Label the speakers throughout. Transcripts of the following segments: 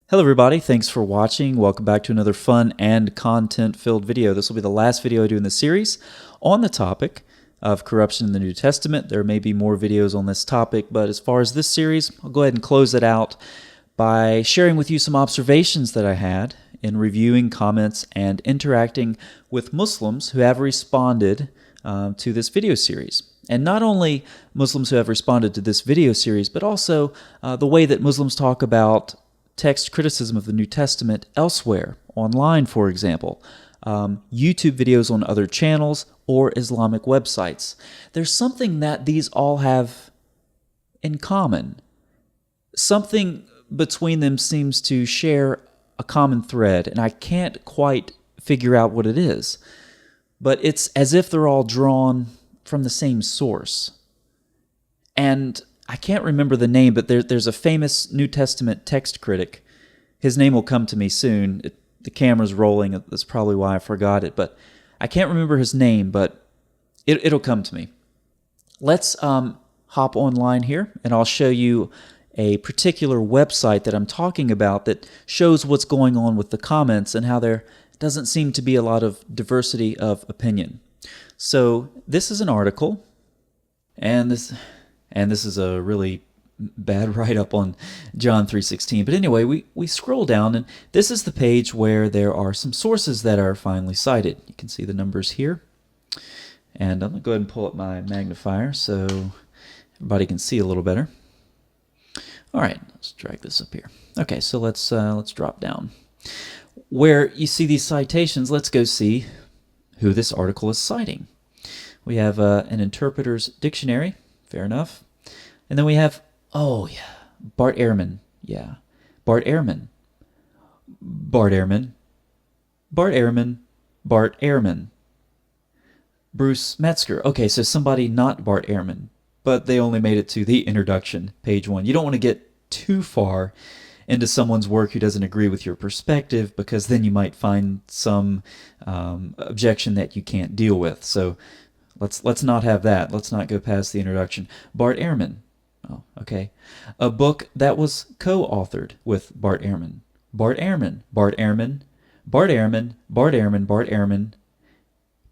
Speaker 1: Hello everybody, thanks for watching. Welcome back to another fun and content-filled video. This will be the last video I do in the series on the topic of corruption in the New Testament. There may be more videos on this topic, but as far as this series, I'll go ahead and close it out by sharing with you some observations that I had in reviewing comments and interacting with Muslims who have responded to this video series. And not only Muslims who have responded to this video series, but also the way that Muslims talk about text criticism of the New Testament elsewhere, online, for example, YouTube videos on other channels, or Islamic websites. There's something that these all have in common. Something between them seems to share a common thread, and I can't quite figure out what it is. But it's as if they're all drawn from the same source. And I can't remember the name, but there's a famous New Testament text critic. His name will come to me soon. The camera's rolling. That's probably why I forgot it. But I can't remember his name, but it'll come to me. Let's hop online here, and I'll show you a particular website that I'm talking about that shows what's going on with the comments and how there doesn't seem to be a lot of diversity of opinion. So this is an article, and this is a really bad write-up on John 3:16. But anyway, we scroll down, and this is the page where there are some sources that are finally cited. You can see the numbers here. And I'm going to go ahead and pull up my magnifier so everybody can see a little better. All right, let's drag this up here. Okay, so let's drop down. Where you see these citations, let's go see who this article is citing. We have an interpreter's dictionary. Fair enough. And then we have, Bart Ehrman. Yeah, Bart Ehrman. Bart Ehrman. Bart Ehrman. Bart Ehrman. Bruce Metzger. Okay, so somebody not Bart Ehrman, but they only made it to the introduction, page 1. You don't want to get too far into someone's work who doesn't agree with your perspective, because then you might find some objection that you can't deal with. So Let's not have that. Let's not go past the introduction. Bart Ehrman. Oh, okay. A book that was co-authored with Bart Ehrman. Bart Ehrman. Bart Ehrman. Bart Ehrman. Bart Ehrman. Bart Ehrman.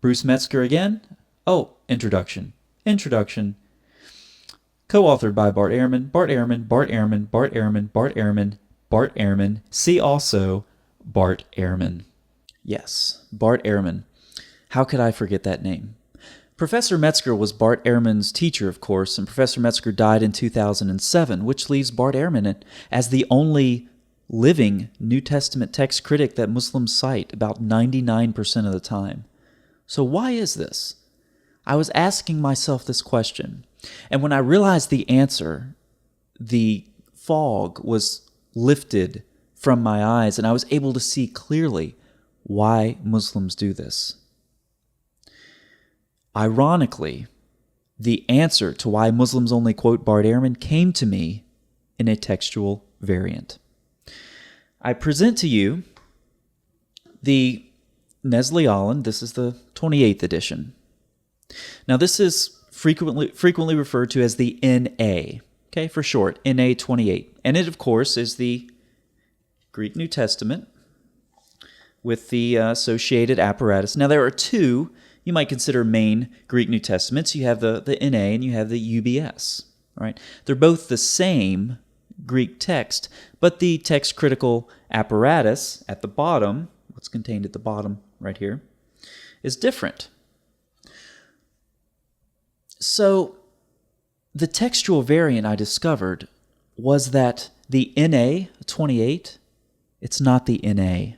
Speaker 1: Bruce Metzger again. Oh, introduction. Introduction. Co-authored by Bart Ehrman. Bart Ehrman. Bart Ehrman. Bart Ehrman. Bart Ehrman. Bart Ehrman. See also Bart Ehrman. Yes, Bart Ehrman. How could I forget that name? Professor Metzger was Bart Ehrman's teacher, of course, and Professor Metzger died in 2007, which leaves Bart Ehrman as the only living New Testament text critic that Muslims cite about 99% of the time. So why is this? I was asking myself this question, and when I realized the answer, the fog was lifted from my eyes, and I was able to see clearly why Muslims do this. Ironically, the answer to why Muslims only quote Bart Ehrman came to me in a textual variant. I present to you the Nestle Aland. This is the 28th edition. Now, this is frequently referred to as the NA, okay, for short, NA 28. And it, of course, is the Greek New Testament with the associated apparatus. Now, there are two you might consider main Greek New Testaments. You have the NA and you have the UBS, right? They're both the same Greek text, but the text critical apparatus at the bottom, what's contained at the bottom right here, is different. So the textual variant I discovered was that the NA 28, it's not the NA.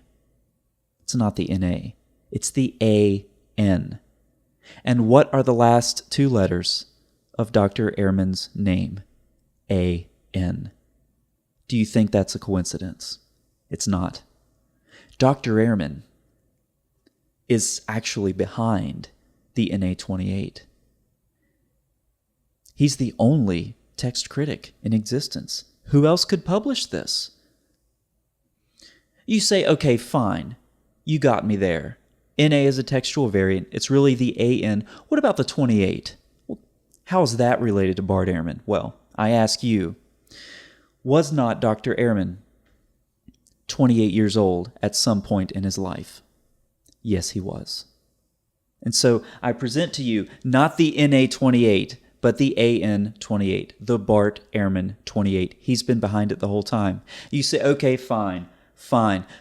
Speaker 1: It's not the NA. It's the AN. And what are the last two letters of Dr. Ehrman's name? AN. Do you think that's a coincidence? It's not. Dr. Ehrman is actually behind the NA 28. He's the only text critic in existence. Who else could publish this? You say, okay, fine. You got me there. NA is a textual variant. It's really the AN. What about the 28? Well, how is that related to Bart Ehrman? Well, I ask you, was not Dr. Ehrman 28 years old at some point in his life? Yes, he was. And so I present to you not the NA28, but the AN28, the Bart Ehrman 28. He's been behind it the whole time. You say, okay, fine,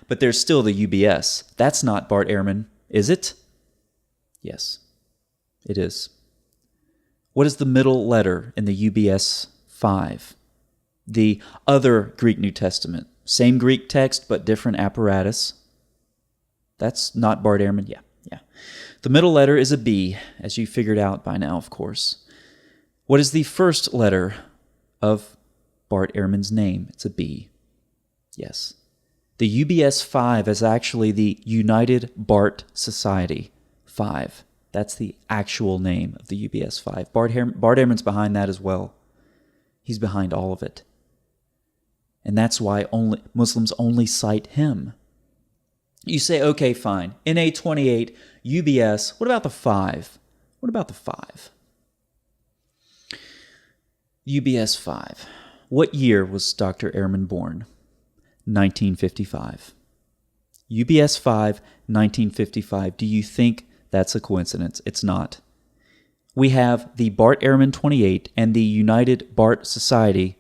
Speaker 1: but there's still the UBS. That's not Bart Ehrman, is it? Yes, it is. What is the middle letter in the UBS 5? The other Greek New Testament. Same Greek text, but different apparatus. That's not Bart Ehrman? Yeah. The middle letter is a B, as you figured out by now, of course. What is the first letter of Bart Ehrman's name? It's a B. Yes. The UBS 5 is actually the United Bart Society 5. That's the actual name of the UBS 5. Bart Ehrman's behind that as well. He's behind all of it. And that's why Muslims only cite him. You say, okay, fine. NA28, UBS, what about the 5? What about the 5? UBS 5. What year was Dr. Ehrman born? 1955. UBS 5, 1955. Do you think that's a coincidence? It's not. We have the Bart Ehrman 28 and the United Bart Society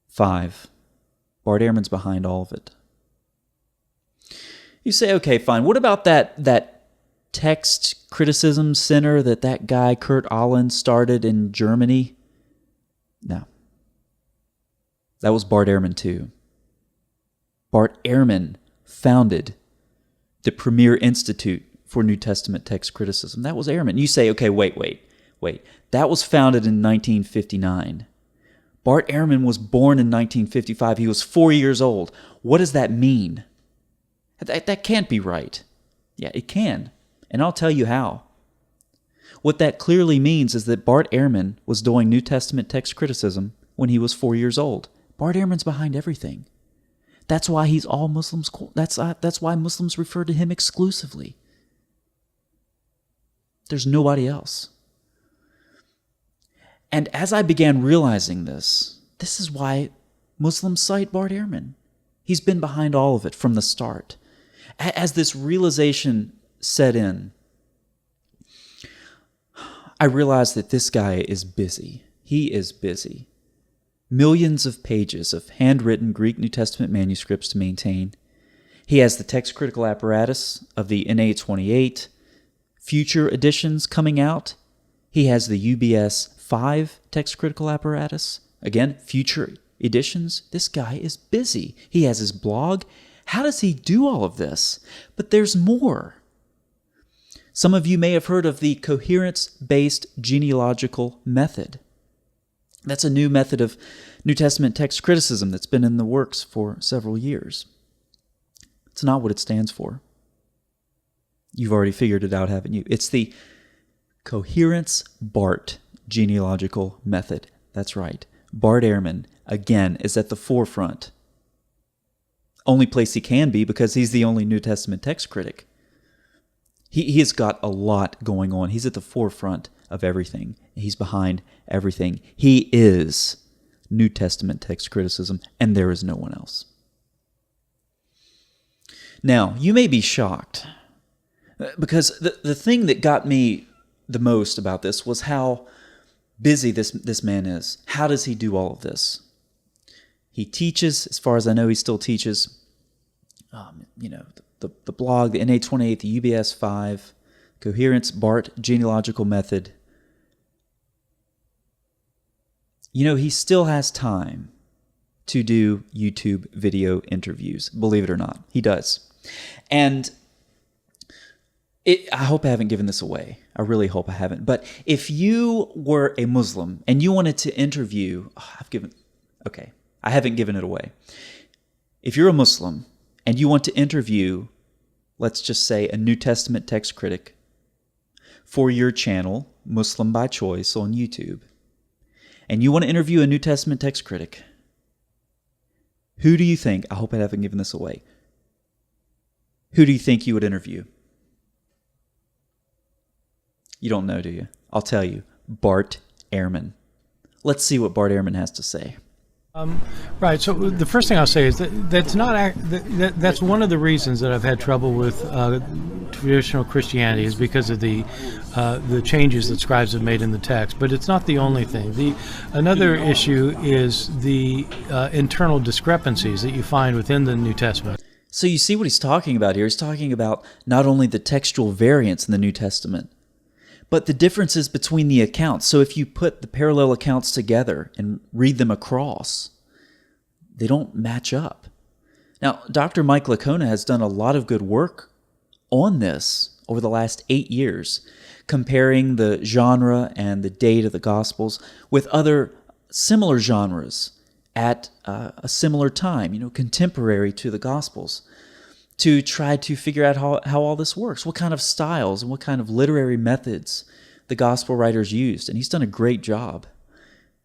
Speaker 1: 5. Bart Ehrman's behind all of it. You say, okay, fine. What about that text criticism center that guy Kurt Aland started in Germany? No. That was Bart Ehrman too. Bart Ehrman founded the premier institute for New Testament text criticism. That was Ehrman. You say, okay, wait. That was founded in 1959. Bart Ehrman was born in 1955. He was 4 years old. What does that mean? That can't be right. Yeah, it can. And I'll tell you how. What that clearly means is that Bart Ehrman was doing New Testament text criticism when he was 4 years old. Bart Ehrman's behind everything. That's why he's all Muslims. That's why Muslims refer to him exclusively. There's nobody else. And as I began realizing this is why Muslims cite Bart Ehrman. He's been behind all of it from the start. As this realization set in, I realized that this guy is busy. He is busy. Millions of pages of handwritten Greek New Testament manuscripts to maintain. He has the text critical apparatus of the NA28, future editions coming out. He has the UBS 5 text critical apparatus. Again, future editions. This guy is busy. He has his blog. How does he do all of this? But there's more. Some of you may have heard of the coherence-based genealogical method. That's a new method of New Testament text criticism that's been in the works for several years. It's not what it stands for. You've already figured it out, haven't you? It's the coherence-Bart genealogical method. That's right. Bart Ehrman, again, is at the forefront. Only place he can be because he's the only New Testament text critic. He has got a lot going on. He's at the forefront of everything. He's behind everything. He is New Testament text criticism, and there is no one else. Now, you may be shocked, because the thing that got me the most about this was how busy this man is. How does he do all of this? He teaches, as far as I know, he still teaches, the blog, the NA28, the UBS 5, Coherence, Bart, Genealogical Method. He still has time to do YouTube video interviews, believe it or not. He does. And I hope I haven't given this away. I really hope I haven't. But if you were a Muslim and you wanted to interview, I haven't given it away. If you're a Muslim and you want to interview, let's just say, a New Testament text critic for your channel, Muslim by Choice, on YouTube, and you want to interview a New Testament text critic, who do you think, I hope I haven't given this away, who do you think you would interview? You don't know, do you? I'll tell you. Bart Ehrman. Let's see what Bart Ehrman has to say.
Speaker 2: Right. So the first thing I'll say is that's one of the reasons that I've had trouble with traditional Christianity is because of the changes that scribes have made in the text. But it's not the only thing. Another issue is the internal discrepancies that you find within the New Testament.
Speaker 1: So you see what he's talking about here. He's talking about not only the textual variants in the New Testament, but the differences between the accounts. So if you put the parallel accounts together and read them across, they don't match up. Now, Dr. Mike Licona has done a lot of good work on this over the last 8 years, comparing the genre and the date of the Gospels with other similar genres at a similar time, contemporary to the Gospels, to try to figure out how all this works, what kind of styles and what kind of literary methods the gospel writers used. And he's done a great job.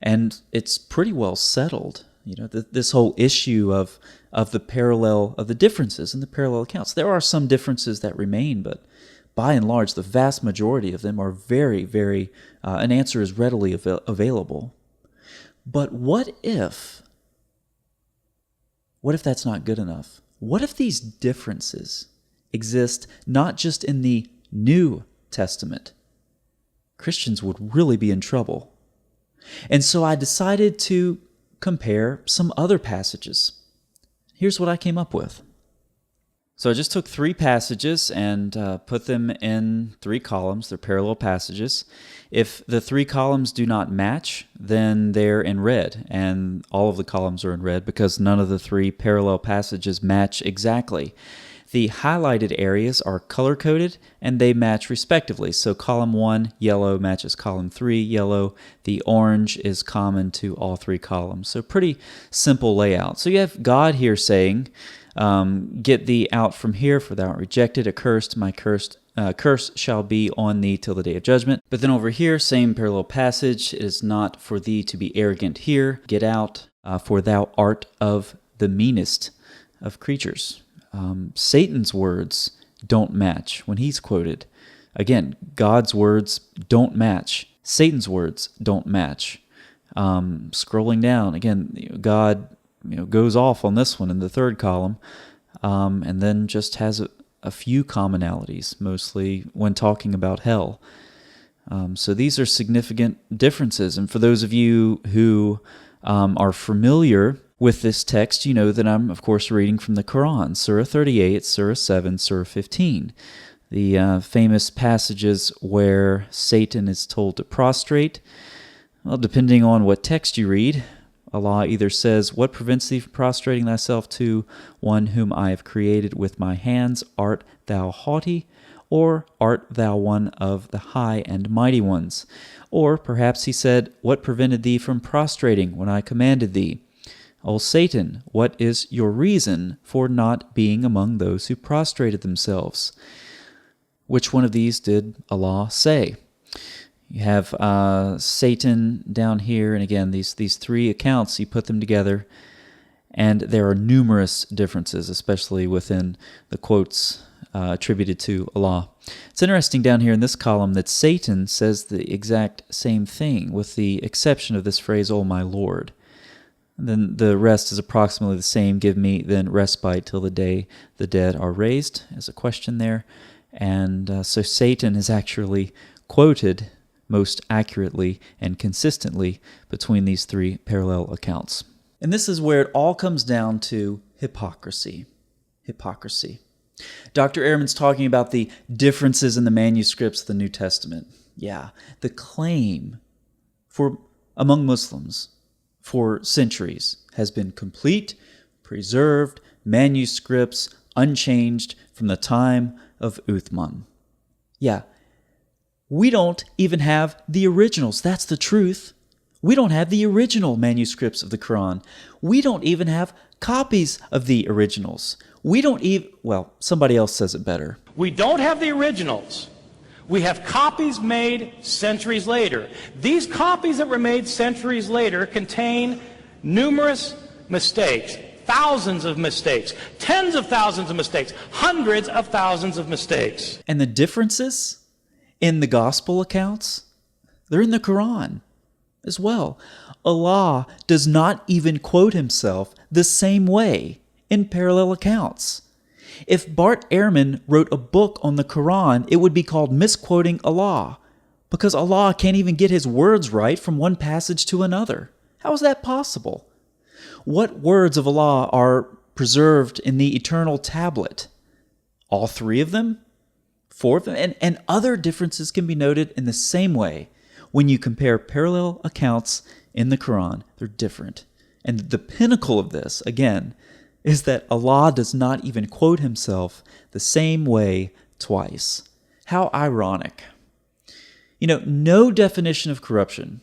Speaker 1: And it's pretty well settled, this whole issue of the differences in the parallel accounts. There are some differences that remain, but by and large, the vast majority of them are very, very, an answer is readily available. But what if that's not good enough? What if these differences exist not just in the New Testament? Christians would really be in trouble. And so I decided to compare some other passages. Here's what I came up with. So I just took 3 passages and put them in 3 columns. They're parallel passages. If the 3 columns do not match, then they're in red, and all of the columns are in red because none of the 3 parallel passages match exactly. The highlighted areas are color-coded, and they match respectively. So column 1, yellow, matches column 3, yellow. The orange is common to all 3 columns. So pretty simple layout. So you have God here saying, get thee out from here, for thou art rejected, accursed, my curse shall be on thee till the day of judgment. But then over here, same parallel passage, it is not for thee to be arrogant here, get out, for thou art of the meanest of creatures. Satan's words don't match when he's quoted. Again, God's words don't match. Satan's words don't match. Scrolling down, again, God goes off on this one in the 3rd column, and then just has a few commonalities, mostly when talking about hell. So these are significant differences. And for those of you who are familiar with this text, you know that I'm, of course, reading from the Quran, Surah 38, Surah 7, Surah 15, the famous passages where Satan is told to prostrate. Well, depending on what text you read, Allah either says, what prevents thee from prostrating thyself to one whom I have created with my hands? Art thou haughty? Or art thou one of the high and mighty ones? Or perhaps he said, what prevented thee from prostrating when I commanded thee? O Satan, what is your reason for not being among those who prostrated themselves? Which one of these did Allah say? You have Satan down here, and again, these 3 accounts, you put them together, and there are numerous differences, especially within the quotes attributed to Allah. It's interesting down here in this column that Satan says the exact same thing, with the exception of this phrase, O my Lord. And then the rest is approximately the same. Give me then respite till the day the dead are raised, as a question there. And so Satan is actually quoted most accurately and consistently between these 3 parallel accounts. And this is where it all comes down to hypocrisy. Hypocrisy. Dr. Ehrman's talking about the differences in the manuscripts of the New Testament. Yeah, the claim among Muslims for centuries has been complete, preserved manuscripts unchanged from the time of Uthman. Yeah, we don't even have the originals. That's the truth. We don't have the original manuscripts of the Quran. We don't even have copies of the originals. We don't even, well, somebody else says it better.
Speaker 3: We don't have the originals. We have copies made centuries later. These copies that were made centuries later contain numerous mistakes, thousands of mistakes, tens of thousands of mistakes, hundreds of thousands of mistakes.
Speaker 1: And the differences in the gospel accounts, they're in the Quran. as well. Allah does not even quote himself the same way in parallel accounts. If Bart Ehrman wrote a book on the Quran, it would be called Misquoting Allah, because Allah can't even get his words right from one passage to another. How is that possible? What words of Allah are preserved in the eternal tablet? All 3 of them? 4 of them? And other differences can be noted in the same way. When you compare parallel accounts in the Quran, they're different. And the pinnacle of this, again, is that Allah does not even quote himself the same way twice. How ironic. You know, no definition of corruption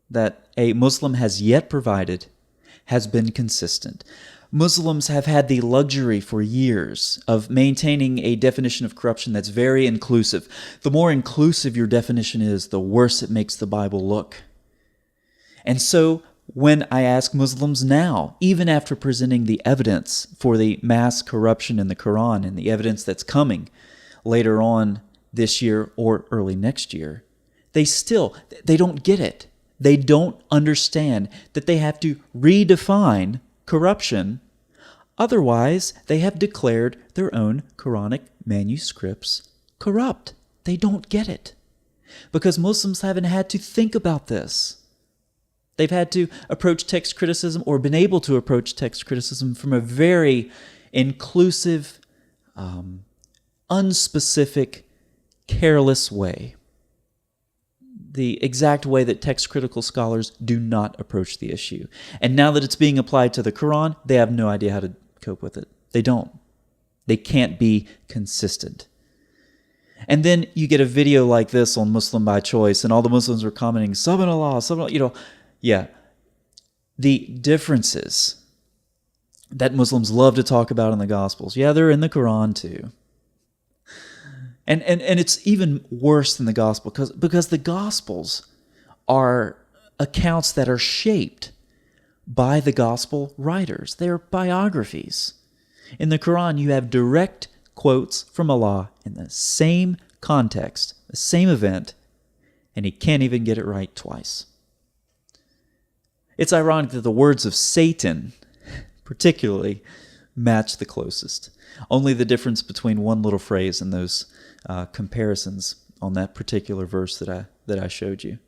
Speaker 1: that a Muslim has yet provided has been consistent. Muslims have had the luxury for years of maintaining a definition of corruption that's very inclusive. The more inclusive your definition is, the worse it makes the Bible look. And so when I ask Muslims now, even after presenting the evidence for the mass corruption in the Quran and the evidence that's coming later on this year or early next year, they don't get it. They don't understand that they have to redefine corruption. Otherwise, they have declared their own Quranic manuscripts corrupt. They don't get it. Because Muslims haven't had to think about this. They've had to approach text criticism, or been able to approach text criticism, from a very inclusive, unspecific, careless way. The exact way that text critical scholars do not approach the issue. And now that it's being applied to the Quran, they have no idea how to cope with it. They don't. They can't be consistent. And then you get a video like this on Muslim by Choice, and all the Muslims are commenting, Subhanallah, yeah. The differences that Muslims love to talk about in the Gospels, yeah, they're in the Quran too. And it's even worse than the Gospel, because the Gospels are accounts that are shaped by the Gospel writers. They're biographies. In the Quran, you have direct quotes from Allah in the same context, the same event, and he can't even get it right twice. It's ironic that the words of Satan, particularly, match the closest. Only the difference between one little phrase and those comparisons on that particular verse that I showed you.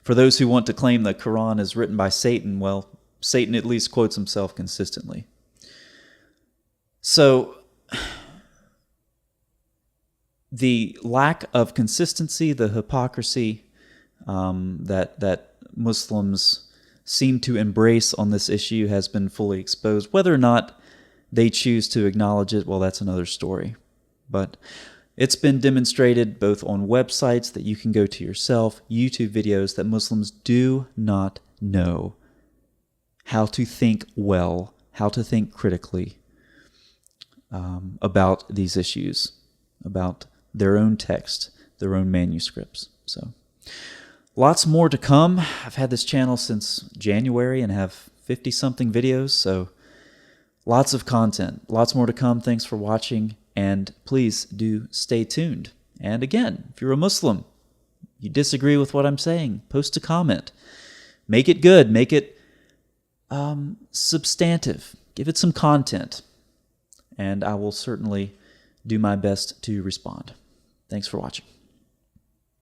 Speaker 1: For those who want to claim the Quran is written by Satan, well, Satan at least quotes himself consistently. So, the lack of consistency, the hypocrisy that Muslims seem to embrace on this issue has been fully exposed. Whether or not they choose to acknowledge it, well, that's another story. But it's been demonstrated both on websites that you can go to yourself, YouTube videos, that Muslims do not know how to think well, how to think critically about these issues, about their own text, their own manuscripts. So, lots more to come. I've had this channel since January and have 50-something videos, so lots of content. Lots more to come. Thanks for watching, and please do stay tuned. And again, if you're a Muslim, you disagree with what I'm saying, post a comment. Make it good. Make it substantive. Give it some content. And I will certainly do my best to respond. Thanks for watching.